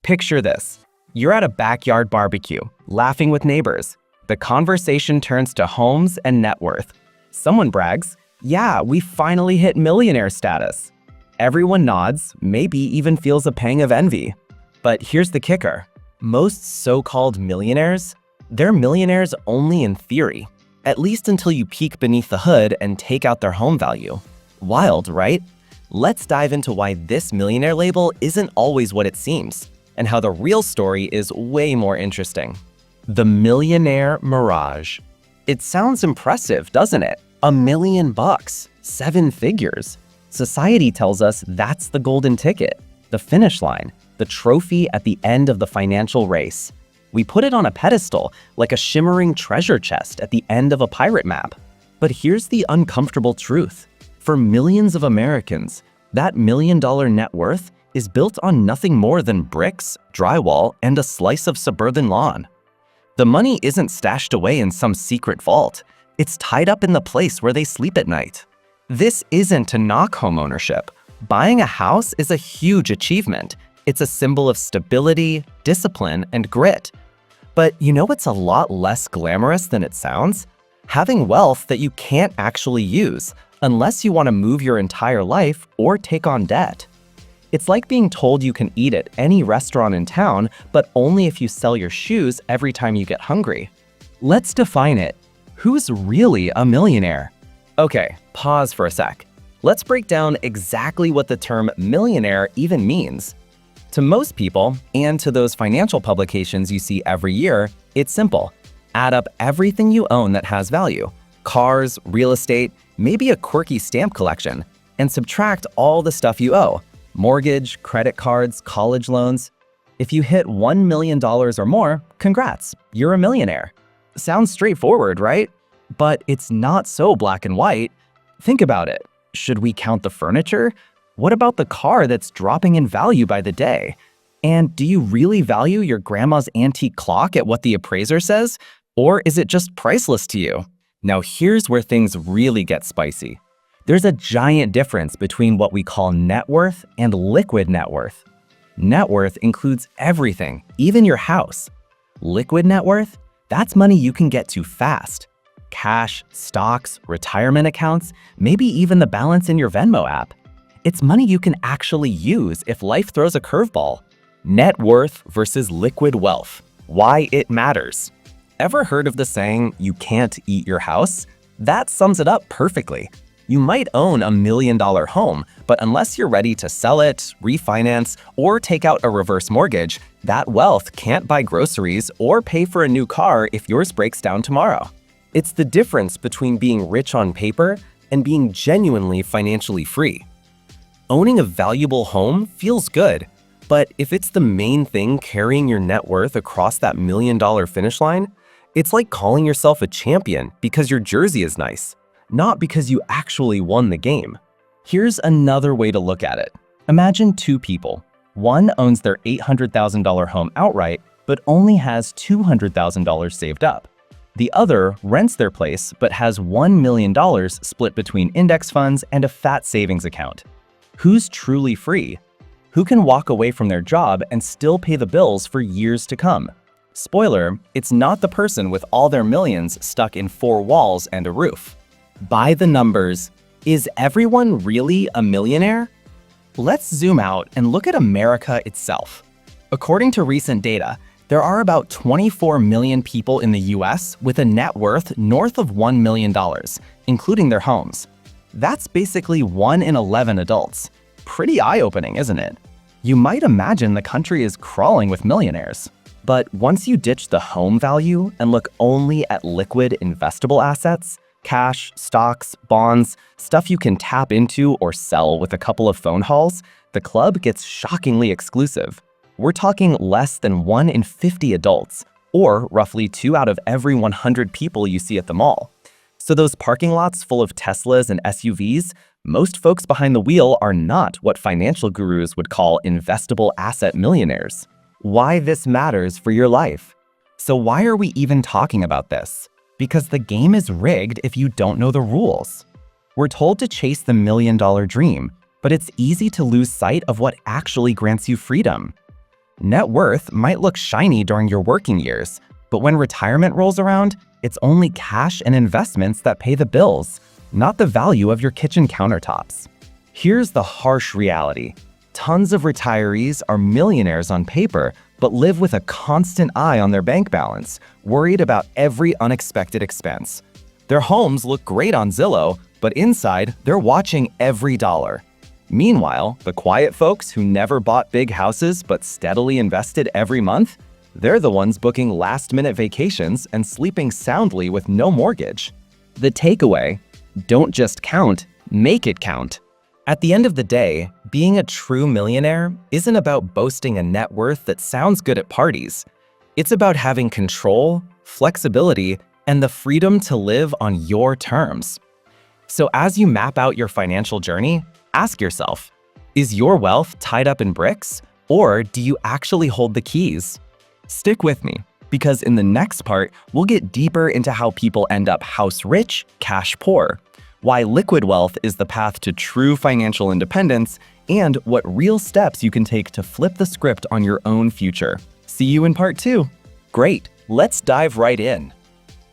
Picture this. You're at a backyard barbecue, laughing with neighbors. The conversation turns to homes and net worth. Someone brags, "Yeah, we finally hit millionaire status." Everyone nods, maybe even feels a pang of envy. But here's the kicker. Most so-called millionaires, they're millionaires only in theory, at least until you peek beneath the hood and take out their home value. Wild, right? Let's dive into why this millionaire label isn't always what it seems, and how the real story is way more interesting. The millionaire mirage. It sounds impressive, doesn't it? $1 million, 7 figures. Society tells us that's the golden ticket, the finish line, the trophy at the end of the financial race. We put it on a pedestal, like a shimmering treasure chest at the end of a pirate map. But here's the uncomfortable truth. For millions of Americans, that $1 million net worth is built on nothing more than bricks, drywall, and a slice of suburban lawn. The money isn't stashed away in some secret vault. It's tied up in the place where they sleep at night. This isn't to knock homeownership. Buying a house is a huge achievement. It's a symbol of stability, discipline, and grit. But you know what's a lot less glamorous than it sounds? Having wealth that you can't actually use, unless you want to move your entire life or take on debt. It's like being told you can eat at any restaurant in town, but only if you sell your shoes every time you get hungry. Let's define it. Who's really a millionaire? Okay, pause for a sec. Let's break down exactly what the term millionaire even means. To most people, and to those financial publications you see every year, it's simple. Add up everything you own that has value. Cars, real estate, maybe a quirky stamp collection, and subtract all the stuff you owe. Mortgage, credit cards, college loans. If you hit $1 million or more, congrats, you're a millionaire. Sounds straightforward, right? But it's not so black and white. Think about it. Should we count the furniture? What about the car that's dropping in value by the day? And do you really value your grandma's antique clock at what the appraiser says? Or is it just priceless to you? Now here's where things really get spicy. There's a giant difference between what we call net worth and liquid net worth. Net worth includes everything, even your house. Liquid net worth? That's money you can get to fast. Cash, stocks, retirement accounts, maybe even the balance in your Venmo app. It's money you can actually use if life throws a curveball. Net worth versus liquid wealth. Why it matters. Ever heard of the saying, "You can't eat your house"? That sums it up perfectly. You might own $1 million home, but unless you're ready to sell it, refinance, or take out a reverse mortgage, that wealth can't buy groceries or pay for a new car if yours breaks down tomorrow. It's the difference between being rich on paper and being genuinely financially free. Owning a valuable home feels good, but if it's the main thing carrying your net worth across that $1 million finish line, it's like calling yourself a champion because your jersey is nice, not because you actually won the game. Here's another way to look at it. Imagine two people. One owns their $800,000 home outright, but only has $200,000 saved up. The other rents their place, but has $1 million split between index funds and a fat savings account. Who's truly free? Who can walk away from their job and still pay the bills for years to come? Spoiler, it's not the person with all their millions stuck in 4 walls and a roof. By the numbers, is everyone really a millionaire? Let's zoom out and look at America itself. According to recent data, there are about 24 million people in the US with a net worth north of $1 million, including their homes. That's basically 1 in 11 adults. Pretty eye-opening, isn't it? You might imagine the country is crawling with millionaires. But once you ditch the home value and look only at liquid investable assets, cash, stocks, bonds, stuff you can tap into or sell with a couple of phone calls, the club gets shockingly exclusive. We're talking less than 1 in 50 adults, or roughly 2 out of every 100 people you see at the mall. So those parking lots full of Teslas and SUVs, most folks behind the wheel are not what financial gurus would call investable asset millionaires. Why this matters for your life. So why are we even talking about this? Because the game is rigged if you don't know the rules. We're told to chase the $1 million dream, but it's easy to lose sight of what actually grants you freedom. Net worth might look shiny during your working years, but when retirement rolls around, it's only cash and investments that pay the bills, not the value of your kitchen countertops. Here's the harsh reality. Tons of retirees are millionaires on paper, but live with a constant eye on their bank balance, worried about every unexpected expense. Their homes look great on Zillow, but inside, they're watching every dollar. Meanwhile, the quiet folks who never bought big houses but steadily invested every month, they're the ones booking last-minute vacations and sleeping soundly with no mortgage. The takeaway: don't just count, make it count. At the end of the day, being a true millionaire isn't about boasting a net worth that sounds good at parties. It's about having control, flexibility, and the freedom to live on your terms. So as you map out your financial journey, ask yourself, is your wealth tied up in bricks, or do you actually hold the keys? Stick with me, because in the next part, we'll get deeper into how people end up house rich, cash poor, why liquid wealth is the path to true financial independence, and what real steps you can take to flip the script on your own future. See you in part 2. Great, let's dive right in.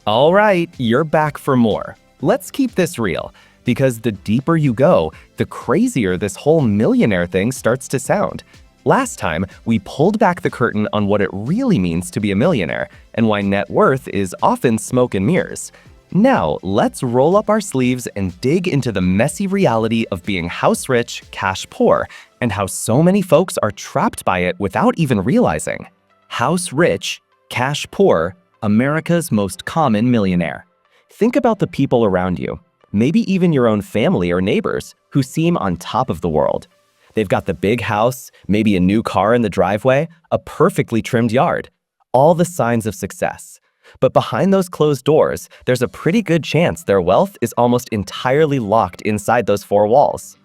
All right, you're back for more. Let's keep this real, because the deeper you go, the crazier this whole millionaire thing starts to sound. Last time, we pulled back the curtain on what it really means to be a millionaire and why net worth is often smoke and mirrors. Now, let's roll up our sleeves and dig into the messy reality of being house rich, cash poor, and how so many folks are trapped by it without even realizing. House rich, cash poor, America's most common millionaire. Think about the people around you, maybe even your own family or neighbors, who seem on top of the world. They've got the big house, maybe a new car in the driveway, a perfectly trimmed yard, all the signs of success. But behind those closed doors, there's a pretty good chance their wealth is almost entirely locked inside those four walls.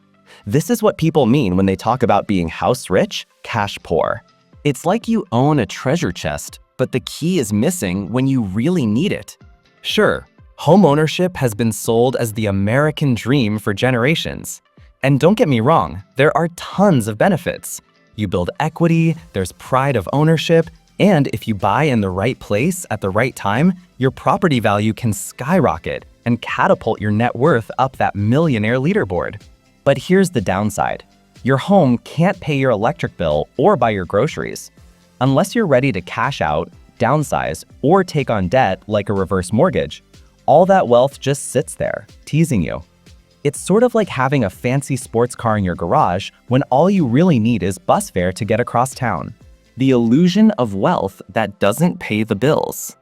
This is what people mean when they talk about being house rich, cash poor. It's like you own a treasure chest, but the key is missing when you really need it. Sure, homeownership has been sold as the American dream for generations. And don't get me wrong, there are tons of benefits. You build equity, there's pride of ownership, and if you buy in the right place at the right time, your property value can skyrocket and catapult your net worth up that millionaire leaderboard. But here's the downside. Your home can't pay your electric bill or buy your groceries. Unless you're ready to cash out, downsize, or take on debt like a reverse mortgage, all that wealth just sits there, teasing you. It's sort of like having a fancy sports car in your garage when all you really need is bus fare to get across town. The illusion of wealth that doesn't pay the bills.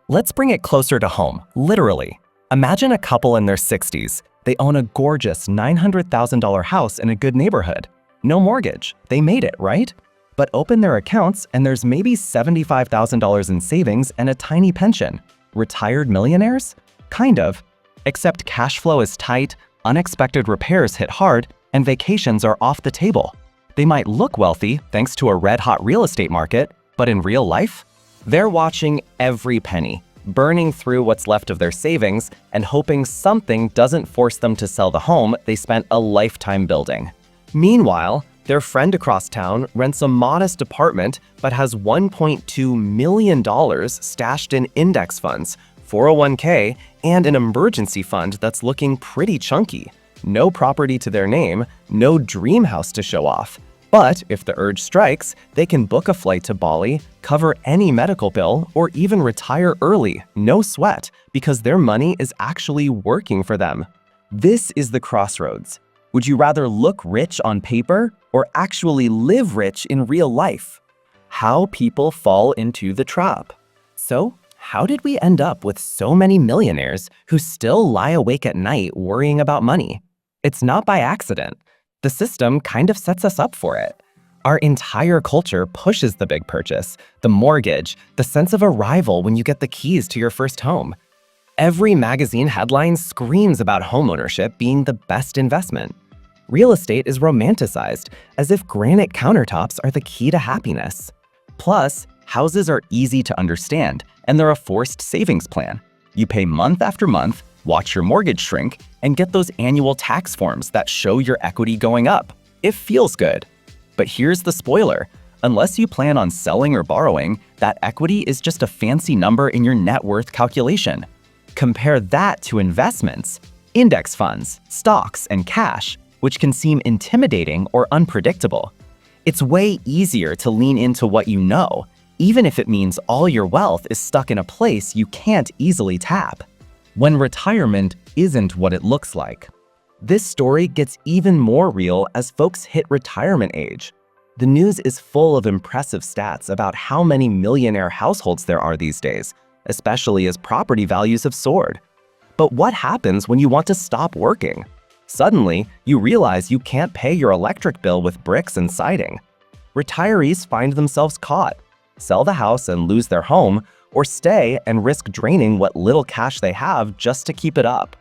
Let's bring it closer to home, literally. Imagine a couple in their 60s. They own a gorgeous $900,000 house in a good neighborhood. No mortgage. They made it, right? But open their accounts and there's maybe $75,000 in savings and a tiny pension. Retired millionaires? Kind of. Except cash flow is tight, unexpected repairs hit hard, and vacations are off the table. They might look wealthy thanks to a red-hot real estate market, but in real life, they're watching every penny, burning through what's left of their savings and hoping something doesn't force them to sell the home they spent a lifetime building. Meanwhile, their friend across town rents a modest apartment but has $1.2 million stashed in index funds, 401k, and an emergency fund that's looking pretty chunky. No property to their name, no dream house to show off. But if the urge strikes, they can book a flight to Bali, cover any medical bill, or even retire early, no sweat, because their money is actually working for them. This is the crossroads. Would you rather look rich on paper or actually live rich in real life? How people fall into the trap. So, how did we end up with so many millionaires who still lie awake at night worrying about money? It's not by accident. The system kind of sets us up for it. Our entire culture pushes the big purchase, the mortgage, the sense of arrival when you get the keys to your first home. Every magazine headline screams about homeownership being the best investment. Real estate is romanticized as if granite countertops are the key to happiness. Plus, houses are easy to understand, and they're a forced savings plan. You pay month after month, watch your mortgage shrink, and get those annual tax forms that show your equity going up. It feels good. But here's the spoiler. Unless you plan on selling or borrowing, that equity is just a fancy number in your net worth calculation. Compare that to investments, index funds, stocks, and cash, which can seem intimidating or unpredictable. It's way easier to lean into what you know, even if it means all your wealth is stuck in a place you can't easily tap. When retirement isn't what it looks like. This story gets even more real as folks hit retirement age. The news is full of impressive stats about how many millionaire households there are these days, especially as property values have soared. But what happens when you want to stop working? Suddenly, you realize you can't pay your electric bill with bricks and siding. Retirees find themselves caught, sell the house and lose their home, or stay and risk draining what little cash they have just to keep it up.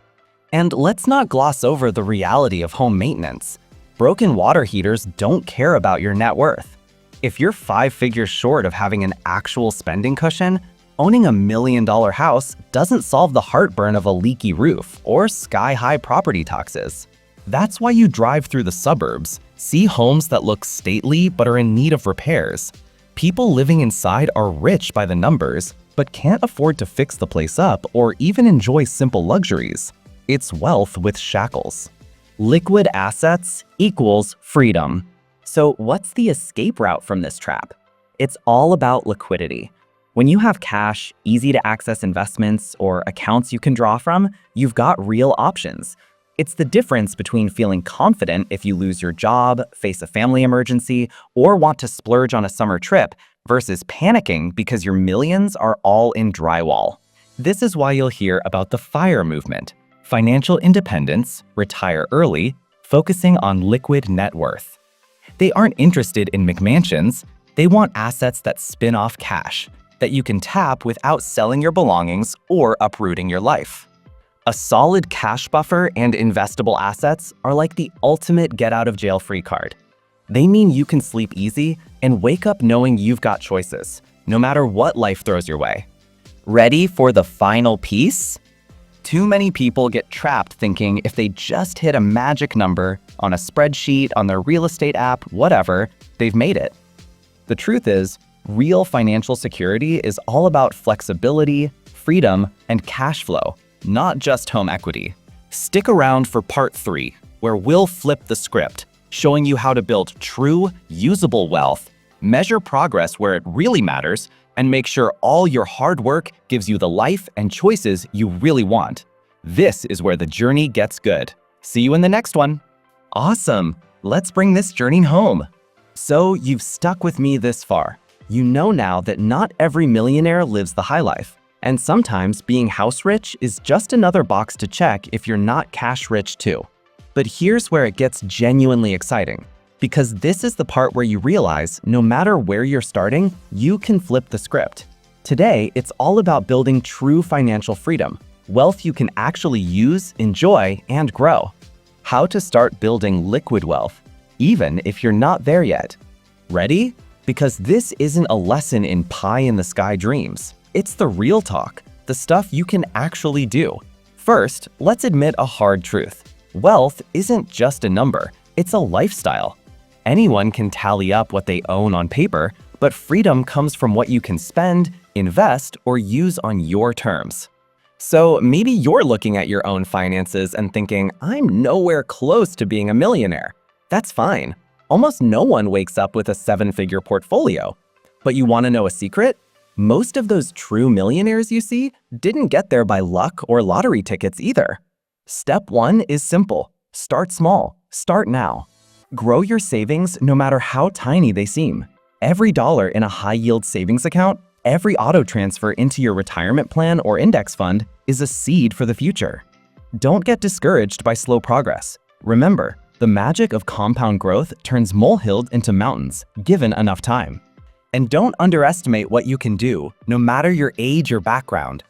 And let's not gloss over the reality of home maintenance. Broken water heaters don't care about your net worth. If you're 5 figures short of having an actual spending cushion, owning $1 million house doesn't solve the heartburn of a leaky roof or sky-high property taxes. That's why you drive through the suburbs, see homes that look stately but are in need of repairs. People living inside are rich by the numbers, but can't afford to fix the place up or even enjoy simple luxuries. It's wealth with shackles. Liquid assets equals freedom. So what's the escape route from this trap? It's all about liquidity. When you have cash, easy-to-access investments, or accounts you can draw from, you've got real options. It's the difference between feeling confident if you lose your job, face a family emergency, or want to splurge on a summer trip versus panicking because your millions are all in drywall. This is why you'll hear about the FIRE movement. Financial independence, retire early, focusing on liquid net worth. They aren't interested in McMansions. They want assets that spin off cash, that you can tap without selling your belongings or uprooting your life. A solid cash buffer and investable assets are like the ultimate get-out-of-jail-free card. They mean you can sleep easy and wake up knowing you've got choices, no matter what life throws your way. Ready for the final piece? Too many people get trapped thinking if they just hit a magic number on a spreadsheet, on their real estate app, whatever, they've made it. The truth is, real financial security is all about flexibility, freedom, and cash flow, not just home equity. Stick around for part 3, where we'll flip the script, showing you how to build true, usable wealth, measure progress where it really matters, and make sure all your hard work gives you the life and choices you really want. This is where the journey gets good. See you in the next one. Awesome! Let's bring this journey home. So you've stuck with me this far. You know now that not every millionaire lives the high life, and sometimes being house rich is just another box to check if you're not cash rich too. But here's where it gets genuinely exciting. Because this is the part where you realize no matter where you're starting, you can flip the script. Today, it's all about building true financial freedom, wealth you can actually use, enjoy, and grow. How to start building liquid wealth, even if you're not there yet. Ready? Because this isn't a lesson in pie-in-the-sky dreams. It's the real talk, the stuff you can actually do. First, let's admit a hard truth. Wealth isn't just a number, it's a lifestyle. Anyone can tally up what they own on paper, but freedom comes from what you can spend, invest, or use on your terms. So maybe you're looking at your own finances and thinking, I'm nowhere close to being a millionaire. That's fine. Almost no one wakes up with a 7-figure portfolio. But you want to know a secret? Most of those true millionaires you see didn't get there by luck or lottery tickets either. Step 1 is simple. Start small. Start now. Grow your savings no matter how tiny they seem. Every dollar in a high-yield savings account, every auto transfer into your retirement plan or index fund is a seed for the future. Don't get discouraged by slow progress. Remember, the magic of compound growth turns molehills into mountains, given enough time. And don't underestimate what you can do, no matter your age or background.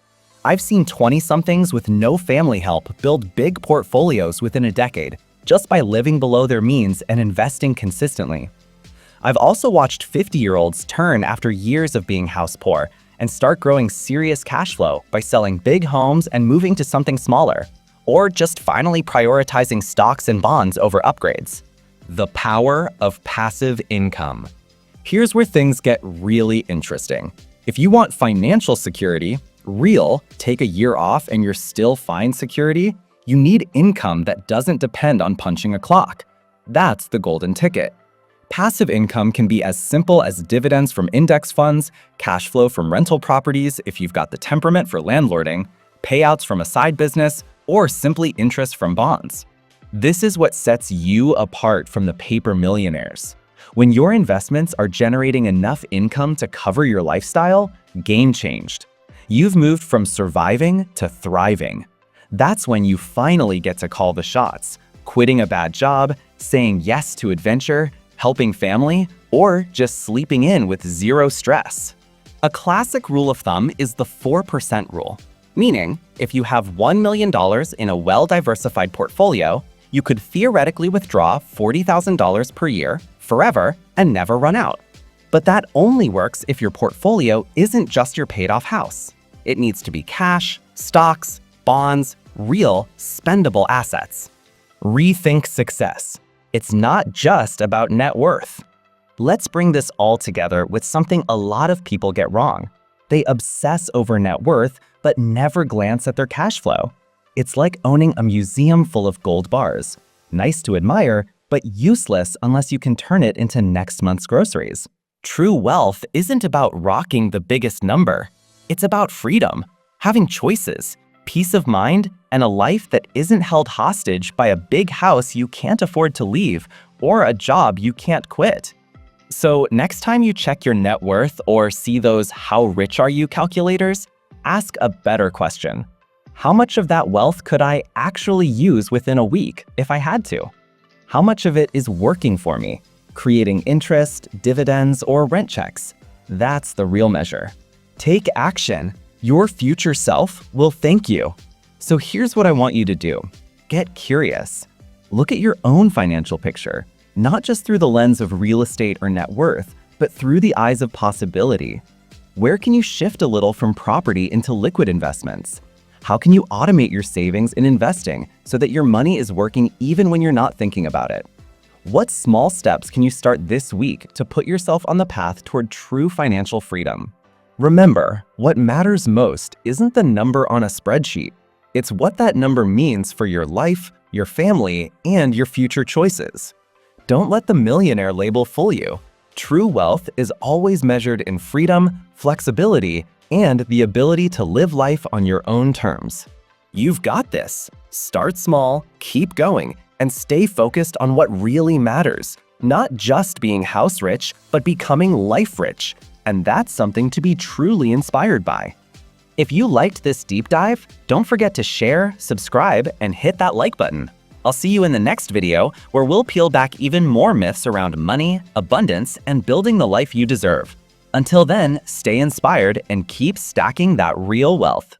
I've seen 20-somethings with no family help build big portfolios within a decade, just by living below their means and investing consistently. I've also watched 50-year-olds turn after years of being house poor and start growing serious cash flow by selling big homes and moving to something smaller, or just finally prioritizing stocks and bonds over upgrades. The power of passive income. Here's where things get really interesting. If you want financial security, real, take a year off and you're still fine security, you need income that doesn't depend on punching a clock. That's the golden ticket. Passive income can be as simple as dividends from index funds, cash flow from rental properties if you've got the temperament for landlording, payouts from a side business, or simply interest from bonds. This is what sets you apart from the paper millionaires. When your investments are generating enough income to cover your lifestyle, game changed. You've moved from surviving to thriving. That's when you finally get to call the shots, quitting a bad job, saying yes to adventure, helping family, or just sleeping in with zero stress. A classic rule of thumb is the 4% rule, meaning if you have $1 million in a well-diversified portfolio, you could theoretically withdraw $40,000 per year forever and never run out. But that only works if your portfolio isn't just your paid-off house. It needs to be cash, stocks, bonds, real, spendable assets. Rethink success. It's not just about net worth. Let's bring this all together with something a lot of people get wrong. They obsess over net worth, but never glance at their cash flow. It's like owning a museum full of gold bars. Nice to admire, but useless unless you can turn it into next month's groceries. True wealth isn't about rocking the biggest number. It's about freedom, having choices, peace of mind, and a life that isn't held hostage by a big house you can't afford to leave or a job you can't quit. So next time you check your net worth or see those "how rich are you" calculators, ask a better question. How much of that wealth could I actually use within a week if I had to? How much of it is working for me, creating interest, dividends, or rent checks? That's the real measure. Take action. Your future self will thank you. So here's what I want you to do. Get curious. Look at your own financial picture, not just through the lens of real estate or net worth, but through the eyes of possibility. Where can you shift a little from property into liquid investments? How can you automate your savings in investing so that your money is working even when you're not thinking about it? What small steps can you start this week to put yourself on the path toward true financial freedom? Remember, what matters most isn't the number on a spreadsheet. It's what that number means for your life, your family, and your future choices. Don't let the millionaire label fool you. True wealth is always measured in freedom, flexibility, and the ability to live life on your own terms. You've got this. Start small, keep going, and stay focused on what really matters. Not just being house rich, but becoming life rich. And that's something to be truly inspired by. If you liked this deep dive, don't forget to share, subscribe, and hit that like button. I'll see you in the next video where we'll peel back even more myths around money, abundance, and building the life you deserve. Until then, stay inspired and keep stacking that real wealth.